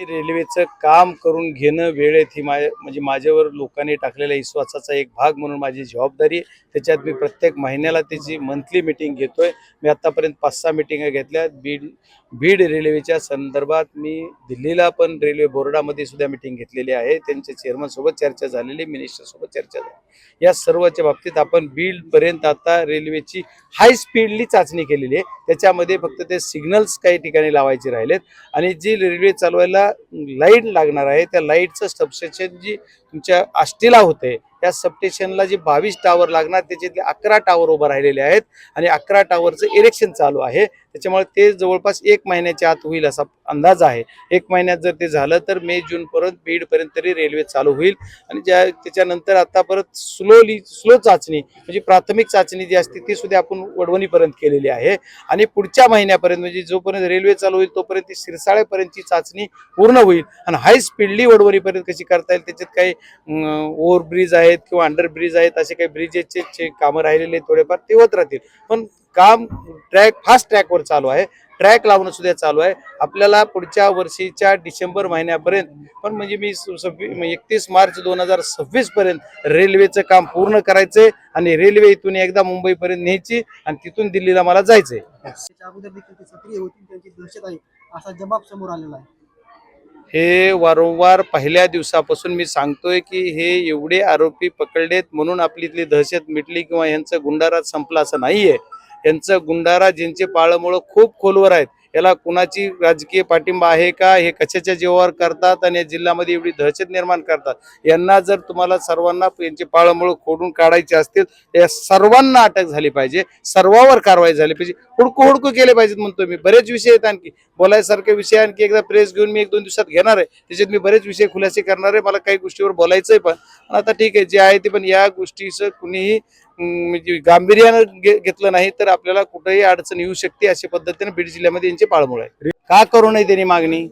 रेल्वेचं काम करून घेणं वेळेत ही म्हणजे माझ्यावर लोकांनी टाकलेल्या विश्वासाचा एक भाग म्हणून माझी जबाबदारी आहे. त्याच्यात मी प्रत्येक महिन्याला त्याची मंथली मीटिंग घेतोय. मी आतापर्यंत 5-6 मीटिंगा घेतल्या. बीड रेल्वेच्या संदर्भात मी दिल्लीला पण रेल्वे बोर्डामध्ये सुद्धा मीटिंग घेतलेली आहे. त्यांच्या चेअरमनसोबत चर्चा झालेली, मिनिस्टरसोबत चर्चा झाली. या सर्वच्या बाबतीत आपण बीडपर्यंत आता रेल्वेची हाय स्पीडली चाचणी केलेली आहे. त्याच्यामध्ये फक्त ते सिग्नल्स काही ठिकाणी लावायचे राहिलेत आणि जी रेल्वे चालवायला लाईट लागणार आहे त्या लाईटचं सबस्टेशन जी तुमच्या आष्टीला होते त्या सबस्टेशनला जे 22 टावर लागणार त्याच्यातले 11 टावर उभं राहिलेले आहेत आणि 11 टावरचं इरेक्शन चालू आहे. त्याच्यामुळे ते जवळपास 1 महिन्याच्या आत होईल असा अंदाज आहे. 1 महिन्यात जर ते झालं तर मे जूनपर्यंत बीडपर्यंत तरी रेल्वे चालू होईल आणि त्याच्यानंतर आता परत स्लो चाचणी म्हणजे प्राथमिक चाचणी जी असते ती सुद्धा आपण वडवणीपर्यंत केलेली आहे आणि पुढच्या महिन्यापर्यंत म्हणजे जोपर्यंत रेल्वे चालू होईल तोपर्यंत ती शिरसाळेपर्यंतची चाचणी पूर्ण होईल आणि हाय स्पीडली वडवणीपर्यंत कशी करता येईल त्याच्यात काही ओव्हरब्रिज आहेत किंवा अंडरब्रिज आहेत असे काही ब्रिजेसचे कामं राहिलेले थोडेफार ते होत राहतील. पण काम फास्ट ट्रॅकवर चालू आहे. ट्रॅक लावणं सुद्धा चालू आहे. आपल्याला पुढच्या वर्षीच्या डिसेंबर महिन्यापर्यंत पण म्हणजे मी 31 मार्च 2026 पर्यंत रेल्वेचं काम पूर्ण करायचंय आणि रेल्वे इथून एकदा मुंबईपर्यंत न्यायची आणि तिथून दिल्लीला मला जायचंय. अगोदर देखील ते सक्रिय होतील त्यांची दहशत आहे असा जबाब समोर आलेला आहे. हे वारंवार पहिल्या दिवसापासून मी सांगतोय की हे एवढे आरोपी पकडलेत म्हणून आपली इथली दहशत मिटली किंवा यांचं गुंडाराज संपला असं नाहीये. यांचं गुंडारा ज्यांचे पाळमुळं खूप खोलवर आहेत. याला कुणाची राजकीय पाठिंबा आहे का, हे कशाच्या जीवावर करतात आणि या जिल्ह्यामध्ये एवढी दहशत निर्माण करतात. यांना जर तुम्हाला सर्वांना यांचे पाळमुळं खोडून काढायचे असतील तर या सर्वांना अटक झाली पाहिजे, सर्वांवर कारवाई झाली पाहिजे, हुडकू केले पाहिजेत म्हणतो मी. बरेच विषय आहेत आणखी बोलायसारखे विषय आणखी एकदा प्रेस घेऊन मी 1-2 दिवसात घेणार आहे. त्याच्यात मी बरेच विषय खुलासे करणार आहे. मला काही गोष्टीवर बोलायचंय पण आता ठीक आहे जे आहे ते. पण या गोष्टीचं कुणीही म्हणजे गांभीर्यानं घेतलं नाही तर आपल्याला कुठेही अडचण येऊ शकते. अशा पद्धतीने बीड जिल्ह्यामध्ये यांचे पाळमुळे आहे. का करू नये त्यांनी मागणी?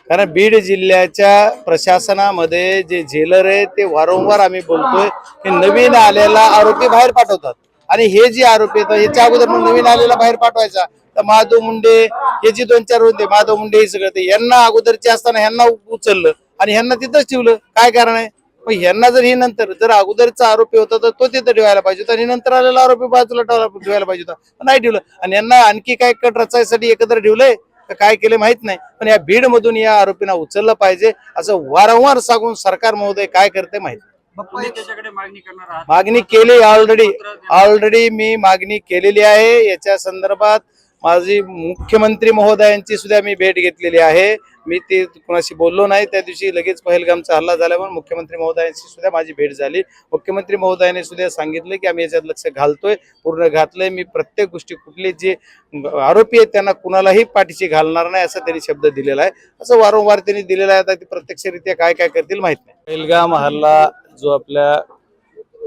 कारण बीड जिल्ह्याच्या प्रशासनामध्ये जे जेलर आहे ते वारंवार आम्ही बोलतोय की नवीन आलेला आरोपी बाहेर पाठवतात आणि हे जे आरोपी येतात याच्या अगोदर मग नवीन आलेला बाहेर पाठवायचा. तर माधव मुंडे हे जे 2-4 होते माधव मुंडे हे सगळं ते यांना अगोदरचे असताना ह्यांना उचललं आणि ह्यांना तिथंच ठेवलं. काय कारण आहे? मग ह्यांना जर ही नंतर जर अगोदरचा आरोपी होता तर तो तिथं ठेवायला पाहिजे होता आणि नंतर आलेला आरोपी बाजूला ठेवायला पाहिजे होता. नाही ठेवलं आणि यांना आणखी काय कट रचायसाठी एकत्र ठेवलंय काय केले माहित नाही. पण या बीड मधून या आरोपींना उचललं पाहिजे असं वारंवार सांगून सरकार महोदय काय करते माहित मागणी केली. ऑलरेडी मी मागणी केलेली आहे. याच्या संदर्भात माझी मुख्यमंत्री महोदयांची सुद्धा मी भेट घेतलेली आहे. मी ते कोणाशी बोललो नाही. त्या दिवशी लगेच पहलगामचा हल्ला झाल्यावर मुख्यमंत्री महोदयांशी सुद्धा माझी भेट झाली. मुख्यमंत्री महोदयाने सुद्धा सांगितलं की आम्ही याच्यात लक्ष घालतोय, पूर्ण घातलंय. मी प्रत्येक गोष्टी कुठले जे आरोपी आहेत त्यांना कुणालाही पाठीशी घालणार नाही असं त्यांनी शब्द दिलेला आहे. असं वारंवार त्यांनी दिलेला आहे. आता ते प्रत्यक्षरित्या काय करतील माहित नाही. पहलगाम हल्ला जो आपल्या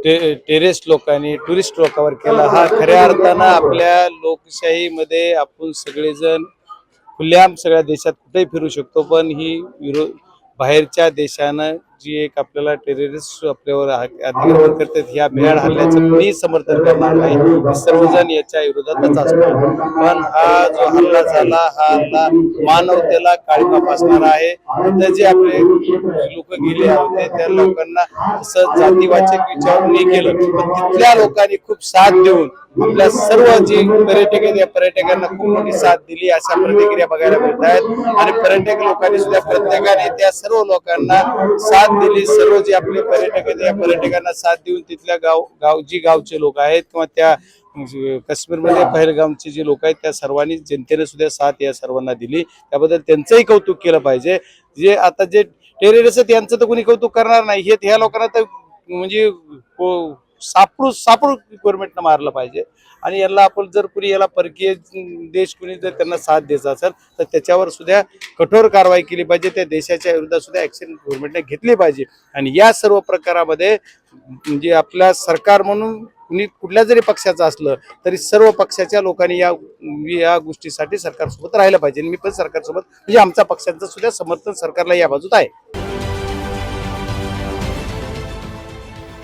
टेरेस्ट लोकांनी टुरिस्ट लोकांवर केला हा खऱ्या अर्थानं आपल्या लोकशाहीमध्ये आपण सगळेजण खुल्याम सगळ्या देशात कुठेही फिरू शकतो. पण ही बाहेरच्या देशानं जी एक आपल्याला टेररिस्ट आपल्यावर अतिक्रमण करतात ह्या भ्याड हल्ल्याचं कुणीही समर्थन करणार नाही. सर्वजण याच्या विरोधातच असतो. पण हा जो हल्ला झाला हा हल्ला मानवतेला काळीमा फासणारा आहे. तिथं जे आपले लोक गेले होते त्या लोकांना असं जातीवाचक विचारून नाही केलं पण तिथल्या लोकांनी खूप साथ देऊन आपल्या सर्व जे पर्यटक आहेत या पर्यटकांना खूप मोठी साथ दिली अशा प्रतिक्रिया बघायला मिळत आहेत. आणि पर्यटक लोकांनी सुद्धा प्रत्येकाने त्या सर्व लोकांना साथ दिली. सर्व जे आपले पर्यटक आहेत या पर्यटकांना साथ देऊन तिथल्या गावचे लोक आहेत किंवा त्या काश्मीरमध्ये पहलगामचे जे लोक आहेत त्या सर्वांनी जनतेने सुद्धा साथ या सर्वांना दिली. त्याबद्दल त्यांचंही कौतुक केलं पाहिजे. जे आता जे टेररिस्ट आहेत यांचं तर कोणी कौतुक करणार नाही. हे ह्या लोकांना तर म्हणजे सापडू गव्हर्नमेंटनं मारलं पाहिजे. आणि याला आपण जर कुणी याला परकीय देश कुणी जर त्यांना साथ द्यायचा असेल तर त्याच्यावर सुद्धा कठोर कारवाई केली पाहिजे. त्या देशाच्या विरुद्ध सुद्धा ऍक्शन गव्हर्नमेंटने घेतली पाहिजे. आणि या सर्व प्रकारामध्ये म्हणजे आपल्या सरकार म्हणून कुणी कुठल्या जरी पक्षाचं असलं तरी सर्व पक्षाच्या लोकांनी या गोष्टीसाठी सरकारसोबत राहिलं पाहिजे. मी पण सरकारसोबत म्हणजे आमच्या पक्षाचं सुद्धा समर्थन सरकारला या बाजूत आहे.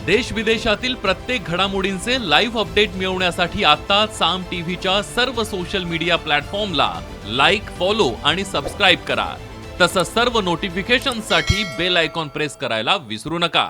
देश विदेशातील प्रत्येक घडामोडींचे लाईव्ह अपडेट मिळवण्यासाठी आता साम टीव्हीच्या सर्व सोशल मीडिया प्लॅटफॉर्मला लाईक, फॉलो आणि सबस्क्राईब करा. तसंच सर्व नोटिफिकेशनसाठी बेल आयकॉन प्रेस करायला विसरू नका.